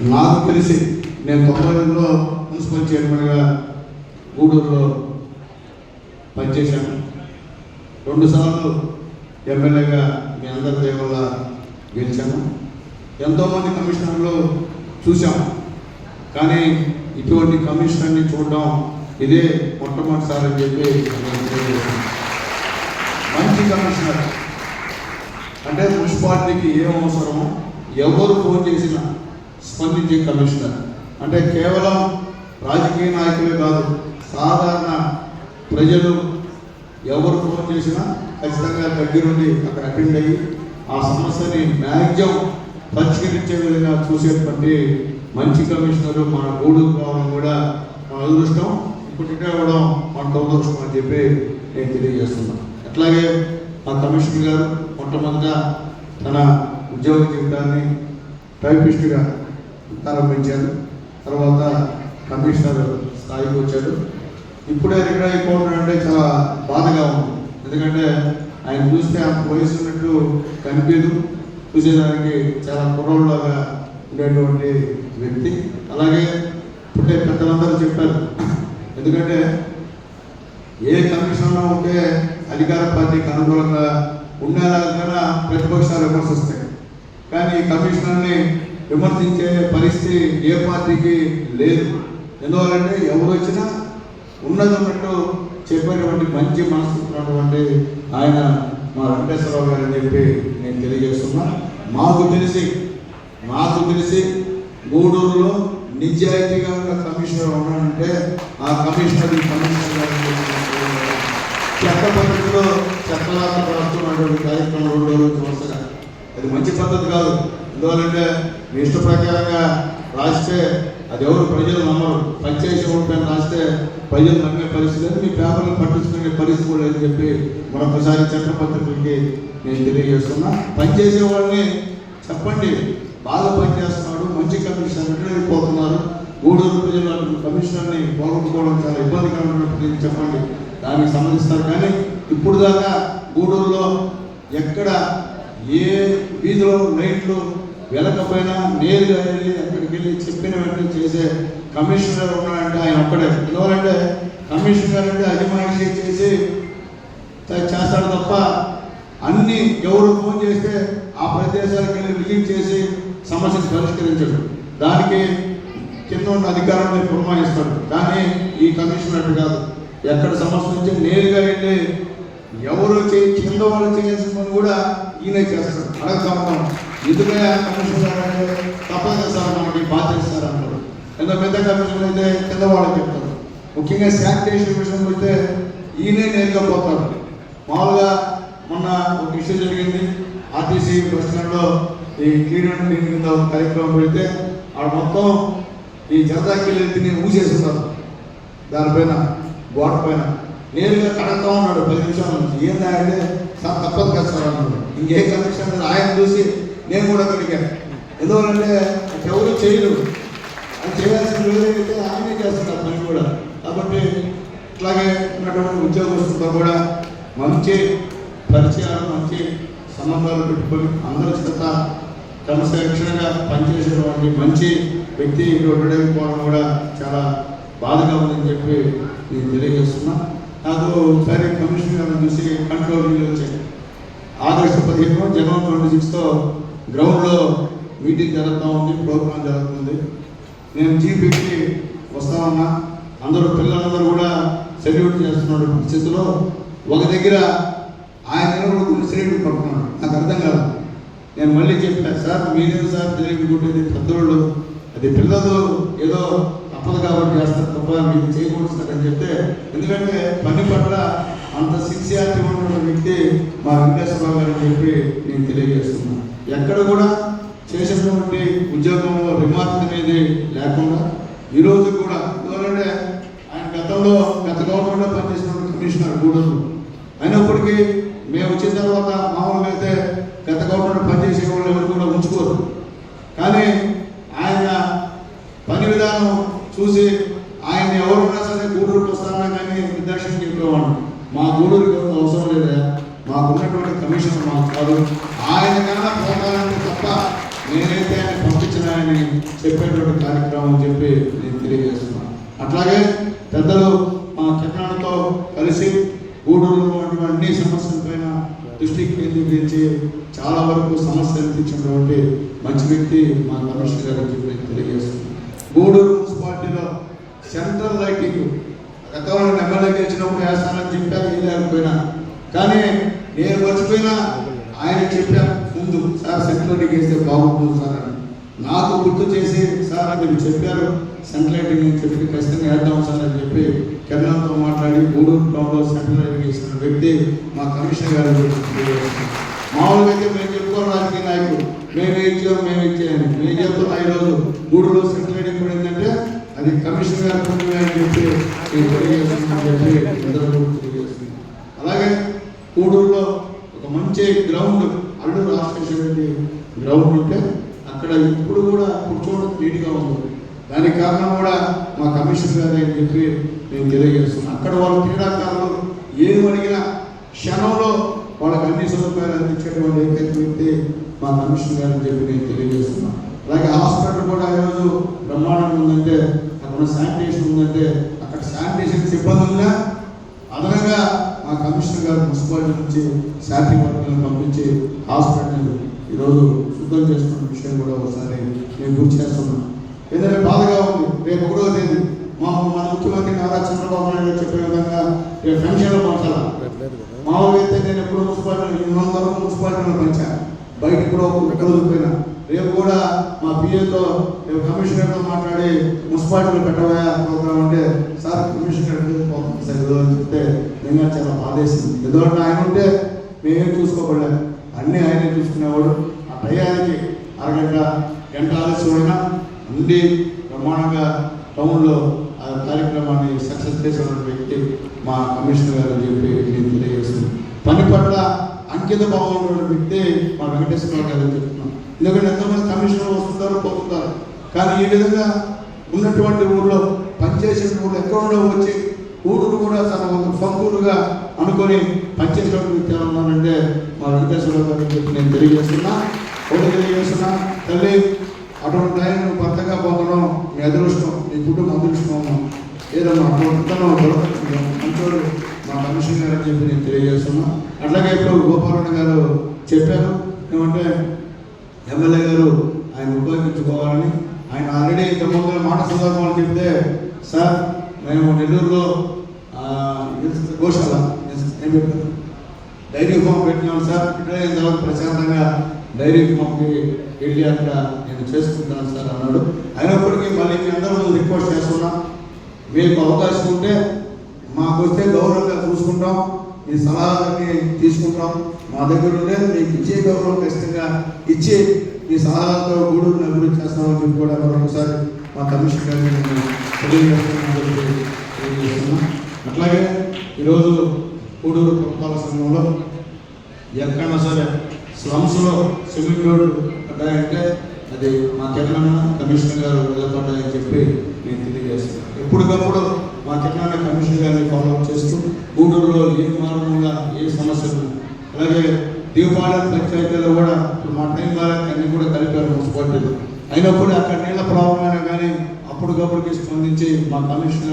నాకు తెలిసి నేను 92లో మున్సిపల్ చైర్మన్గా గూడూరులో పనిచేశాను. 2 సార్లు ఎమ్మెల్యేగా మీ అందరి దేవల్ల గెలిచాను. ఎంతోమంది కమిషనర్లు చూసాం, కానీ ఇటువంటి కమిషనర్ని చూడడం ఇదే మొట్టమొదటిసారి అని చెప్పి మంచి కమిషనర్ అంటే మున్సిపాలిటీకి ఏం అవసరమో ఎవరు ఫోన్ చేసినా స్పందించే కమిషనర్ అంటే కేవలం రాజకీయ నాయకులే కాదు, సాధారణ ప్రజలు ఎవరు ఫోన్ చేసినా ఖచ్చితంగా దగ్గరుండి అక్కడ అటెండ్ అయ్యి ఆ సమస్యని మ్యాక్సిమం పరిష్కరించే విధంగా చూసేటువంటి మంచి కమిషనర్ మన గూడూరు రావడం కూడా మన అదృష్టం. ఇప్పటికే కూడా మన దురదృష్టం అని చెప్పి నేను తెలియజేస్తున్నాను. అట్లాగే ఆ కమిషనర్ గారు మొట్టమొదట తన ఉద్యోగ జీవితాన్ని టైపిస్ట్గా ప్రారంభించారు. తర్వాత కమిషనర్ స్థాయికి వచ్చాడు. ఇప్పుడే రిటైర్ అయిపోవడం అంటే చాలా బాధగా ఉంది. ఎందుకంటే ఆయన చూస్తే ఆ వయసు ఉన్నట్టు కనిపించదు, చూసేదానికి చాలా కుర్రోళ్ళలాగా ఉండేటువంటి వ్యక్తి. అలాగే పుట్టే పెద్దలందరూ చెప్పారు, ఎందుకంటే ఏ కమిషన్లో ఉంటే అధికార పార్టీకి అనుకూలంగా ఉండేలాగా ప్రతిపక్షాలు విమర్శిస్తాయి, కానీ ఈ కమిషనర్ని విమర్శించే పరిస్థితి ఏ పార్టీకి లేదు. ఎందువల్లంటే ఎవరు వచ్చినా ఉన్నది ఉన్నట్టు చెప్పేటువంటి మంచి మనసు ఉన్నటువంటి ఆయన మా వెంకటేశ్వరరావు గారు అని చెప్పి నేను తెలియజేస్తున్నా. మాకు తెలిసి గూడూరులో నిజాయితీగా ఉన్న కమిషనర్ ఉన్నాడంటే ఆ కమిషనర్ చట్ట పద్ధతిలో చట్టలాగా రాస్తున్నటువంటి కార్యక్రమం 2 రోజులు వరుసగా అది మంచి పద్ధతి కాదు. ఎందువల్లంటే మీ ఇష్ట ప్రకారంగా రాస్తే అది ఎవరు ప్రజలు నమ్మరు. పంచాయతీ ఓట్లను రాస్తే ప్రజలు నమ్మే పరిస్థితి లేదు, మీ పేపర్లు పట్టించుకునే పరిస్థితి కూడా లేదని చెప్పి మరొకసారి చట్టపద్ధతులకి నేను తెలియజేస్తున్నా. పనిచేసే వాళ్ళని చెప్పండి, బాగా పనిచేస్తున్నాడు, మంచి కమిషనర్ వెళ్ళిపోతున్నారు, గూడూరు ప్రజలు కమిషనర్ని పోగొట్టుకోవడం చాలా ఇబ్బందికరమైనటువంటి చెప్పండి, దానికి సంబంధిస్తారు. కానీ ఇప్పుడు దాకా గూడూరులో ఎక్కడ ఏ వీధిలో లైట్లు వెలకపోయినా నేరుగా వెళ్ళి అక్కడికి వెళ్ళి చెప్పిన వెంటనే చేసే కమిషనర్ ఉన్నాడంటే ఆయన ఒక్కడే. ఎందువల్లంటే కమిషనర్ అంటే అజమాయిషీ చేసి చేస్తాడు తప్ప అన్ని ఎవరు ఫోన్ చేస్తే ఆ ప్రదేశాలకు వెళ్ళి విజిట్ చేసి సమస్యను పరిష్కరించడు, దానికి కింద ఉన్న అధికారాన్ని పురమాయిస్తాడు. కానీ ఈ కమిషనర్ కాదు, ఎక్కడ సమస్య నుంచి నేరుగా వెళ్ళి ఎవరు కింద వాళ్ళు చేయాల్సిన పని కూడా ఈయనే చేస్తాడు. అడగ ఎందుకే కమిషనర్ అంటే తప్పని చేస్తారు, మనకి బాధ్యత ఇస్తారు అంటారు. ఎంత పెద్ద కమిషనర్ అయితే కింద వాళ్ళకి చెప్తారు. ముఖ్యంగా శానిటేషన్ విషయం అయితే ఈయనే నేరుగా పోతాడు. మామూలుగా మొన్న ఒక ఇష్యూ జరిగింది, ఆర్టీసీ బస్ స్టాండ్లో ఈ క్లీన్ అండ్ క్లీన్ కింద కార్యక్రమం పెడితే ఆడ మొత్తం ఈ జనతాకి తిని ఊసేస్తున్నారు. దానిపైన గోడ పైన నేరుగా కడతా ఉన్నాడు 10 నిమిషాల నుంచి. ఏంటంటే సార్ తప్పదు కదా సార్ అన్నాడు. ఇంకే కమిషన్ ఆయన చూసి నేను కూడా అడిగాను. ఎందువల్లంటే ఎవరు చేయరు, అది చేయాల్సిన రోజైతే ఆయనే చేస్తున్నారు పని కూడా. కాబట్టి ఇట్లాగే ఉన్నటువంటి ఉద్యోగస్తులతో కూడా మంచి పరిచయాలు, మంచి సంబంధాలు పెట్టుకొని అందరి చేత క్రమశిక్షణగా పనిచేసేటువంటి మంచి వ్యక్తి ఉండకపోవడం కూడా చాలా బాధగా ఉందని చెప్పి నేను తెలియజేస్తున్నా. నాకు ఒకసారి కమిషన్ గారిని చూసి కంట్రోల్ వచ్చాయి. ఆగస్టు 15 జనవరి 26తో గ్రౌండ్లో మీటింగ్ జరుగుతూ ఉంది, ప్రోగ్రాం జరుగుతుంది. నేను జీపీకి వస్తా ఉన్నా, అందరూ పిల్లలందరూ కూడా సెల్యూట్ చేస్తున్నాడు పరిస్థితిలో ఒక దగ్గర ఆయన కూడా సెల్యూట్ పడుతున్నాడు. నాకు అర్థం కాదు. నేను మళ్ళీ చెప్పాను, సార్ మీరేం సార్ సెల్యూట్ కొట్టేది, పెద్దోళ్ళు అది పిల్లలు ఏదో తప్పదు కాబట్టి చేస్తారు తప్ప మీకు చేయకూడదు సార్ అని చెప్తే, ఎందుకంటే పని పట్ల అంత సిన్సియారిటీ ఉన్న వ్యక్తి మా వెంకటేశ్వరరావు గారు అని చెప్పి నేను తెలియజేస్తున్నాను. ఎక్కడ కూడా చేసినటువంటి ఉద్యోగంలో రిమార్క్ అనేది లేకుండా ఈరోజు కూడా, ఎందుకంటే ఆయన గతంలో గత గవర్నమెంట్లో పనిచేసినటువంటి కమిషనర్ గూడూరు అయినప్పటికీ మేము వచ్చిన తర్వాత మామూలుగా అయితే గత గవర్నమెంట్ పనిచేసే వాళ్ళు ఎవరు కూడా ఉంచుకోరు. కానీ ఆయన పని విధానం చూసి ఆయన ఎవరున్నా సరే గూడూరుకి వస్తానా కానీ నిర్దేశం చెప్పేవాడు, మా గూడూరుకి అవసరం లేదా, మాకున్నటువంటి కమిషన్ మాకు కాదు, ఆయన కన్నా పోతానంటే తప్ప నేనైతే ఆయన పంపించిన ఆయన చెప్పేటువంటి కార్యక్రమం అని చెప్పి నేను తెలియజేస్తున్నాను. అట్లాగే పెద్దలు మా కిరణాలతో కలిసి గూడూరులో ఉన్నటువంటి అన్ని సమస్యలపైన దృష్టికి కేంద్రీకరించి చాలా వరకు సమస్యలు తీర్చినటువంటి మంచి వ్యక్తి మా కమిషనర్ గారు అని చెప్పి తెలియజేస్తున్నాను. గూడూరు మున్సిపాలిటీలో సెంట్రల్ లైటింగ్ గతంలో ఎమ్మెల్యే గెలిచినప్పుడు వేస్తానని చెప్పాక వేయలేకపోయినా, కానీ నేను మర్చిపోయినా ఆయన చెప్పా ముందు, సార్ సెంట్రల్ లైటింగ్ వేస్తే బాగుంటుంది సార్ అని నాకు గుర్తు చేసి, సార్ మీరు చెప్పారు సెంట్రల్ లైటింగ్ అని చెప్పి ఖచ్చితంగా వేద్దాం సార్ అని చెప్పి కిరణంతో మాట్లాడి గూడూరు టౌన్లో సెంట్రల్ లైటింగ్ వేసిన వ్యక్తి మా కమిషనర్ గారు. మామూలుగా అయితే మేము చెప్పుకోవాలి రాజకీయ నాయకులు మేము ఇచ్చామని మేము చెప్తున్నా. ఈరోజు గూడూరులో సెంట్రల్ లైటింగ్ కూడా ఏంటంటే అది కమిషనర్ గారు అని చెప్పి తెలియజేస్తుంది. అలాగే గూడూరులో ఒక మంచి గ్రౌండ్ అల్లూరు రాజశేఖర గ్రౌండ్ ఉంటే అక్కడ ఇప్పుడు కూడా కూర్చోవడం నీట్గా ఉంది. దానికి కారణం కూడా మా కమిషనర్ గారు అని చెప్పి నేను తెలియజేస్తున్నాను. అక్కడ వాళ్ళ క్రీడాకారులు ఏది అడిగినా క్షణంలో వాళ్ళకి అన్ని సదుపాయాలు అందించేటువంటి ఏకైక వ్యక్తి మా కమిషనర్ గారు అని చెప్పి నేను తెలియజేస్తున్నాను. అలాగే హాస్పిటల్ కూడా ఈరోజు బ్రహ్మాండంగా ఉందంటే, అక్కడ శానిటేషన్ ఉందంటే, అక్కడ శానిటేషన్ సిబ్బంది ఉన్నా అదనంగా మా కమిషనర్ గారు మున్సిపాలిటీ నుంచి శానిటరీ వర్కర్లను పంపించి హాస్పిటల్ ఈరోజు శుద్ధం చేసుకున్న విషయం కూడా ఒకసారి నేను గుర్తు చేస్తున్నాను. ఏదైనా బాధగా ఉంది, రేపు 1వ తేదీ మన ముఖ్యమంత్రి నారా చంద్రబాబు నాయుడు చెప్పే విధంగా రేపు పెన్షన్లు మార్చాలా. మామూలుగా అయితే నేను ఎప్పుడు మున్సిపాలిటీలో పెంచాను, బయట కూడా ఒక రోజు పోయినా. రేపు కూడా మా పిఏతో రేపు కమిషనర్తో మాట్లాడి మున్సిపాలిటీలో పెట్టబోయే ప్రోగ్రామ్ అంటే, సార్ కమిషనర్ సార్ ఏదో అని చెప్తే నిన్న చాలా బాధేసింది. ఎందుకంటే ఆయన ఉంటే మేమేం చూసుకోకూడలేదు, అన్నీ ఆయనే చూసుకునేవాడు. ఆ టయానికి అరగంట గంట ఆలస్యమైనా ఉండి బ్రహ్మాండంగా టౌన్లో ఆ కార్యక్రమాన్ని సక్సెస్ చేసిన వ్యక్తి మా కమిషనర్ గారు అని చెప్పి నేను తెలియజేస్తున్నాను. పని పట్ల అంకిత భావం ఉన్న వ్యక్తి మా వెంకటేశ్వర గారు అని చెప్తున్నాను. ఎందుకంటే ఎంతోమంది కమిషనర్ వస్తుంటారు పోతుంటారు, కానీ ఈ విధంగా ఉన్నటువంటి ఊళ్ళో పనిచేసిన ఊళ్ళో ఎక్కడో వచ్చి ఊరు కూడా తన సొంతూరుగా అనుకొని పనిచేసినటువంటి వ్యక్తి ఉన్నానంటే మా వెంకటేశ్వర గారు అని చెప్పి నేను తెలియజేస్తున్నా. తల్లి అటువంటి ఆయన భర్తగా పొందడం మీ అదృష్టం, మీ కుటుంబం అదృష్టం. ఏదమ్మా అటువంటి మంచోడు మా కమిషనర్ గారు అని చెప్పి నేను తెలియజేస్తున్నా. అట్లాగే ఇప్పుడు గోపాలరెడ్డి గారు చెప్పారు ఏమంటే ఎమ్మెల్యే గారు ఆయన ఉపయోగించుకోవాలని. ఆయన ఆల్రెడీ ఇంతకుముందు మాట సందర్భాలు చెప్తే, సార్ మేము నెల్లూరులో గోశాల ఏం పెట్టారు, డైరీ ఫామ్ పెట్టినాం సార్, ఇట్లా తర్వాత ప్రశాంతంగా డైరీ ఫామ్కి వెళ్ళి అక్కడ నేను చేసుకుంటాను సార్ అన్నాడు. అయినప్పటికీ మళ్ళీ మీ అందరూ రిక్వెస్ట్ చేస్తున్నా, మీకు అవకాశం ఉంటే మాకు వస్తే గౌరవంగా చూసుకుంటాం, మీ సలహాలన్నీ తీసుకుంటాం, మా దగ్గర ఉంటే మీకు ఇచ్చే గౌరవం ఖచ్చితంగా ఇచ్చి మీ సలహాలతో గూడూరుని అభివృద్ధి చేస్తామని చెప్పి కూడా మరొకసారి మా కమిషనర్ గారిని తెలియజేస్తున్నాం. అట్లాగే ఈరోజు గూడూరు పురపాలక సంఘంలో ఎక్కడైనా సరే స్లమ్స్లో సిమెంట్ రోడ్డు పడ్డాయంటే అది మా తెలంగాణ కమిషనర్ గారు నిలబడ్డాయని చెప్పి నేను తెలియజేస్తున్నాను. ఎప్పటికప్పుడు మా తెలంగాణ కమిషనర్ గారిని ఫాలోఅప్ చేస్తూ గూడూరులో ఏ మారుమూల ఏ సమస్యలు, అలాగే దీపావళి పంచాయతీలో కూడా ఇప్పుడు మా టైం వాళ్ళకి అన్ని కూడా కలిపారు మున్సిపాలిటీలు. అయినప్పుడు అక్కడ నీళ్ళ ప్రాబ్లం అయినా కానీ అప్పటికప్పటికి స్పందించి మా కమిషనర్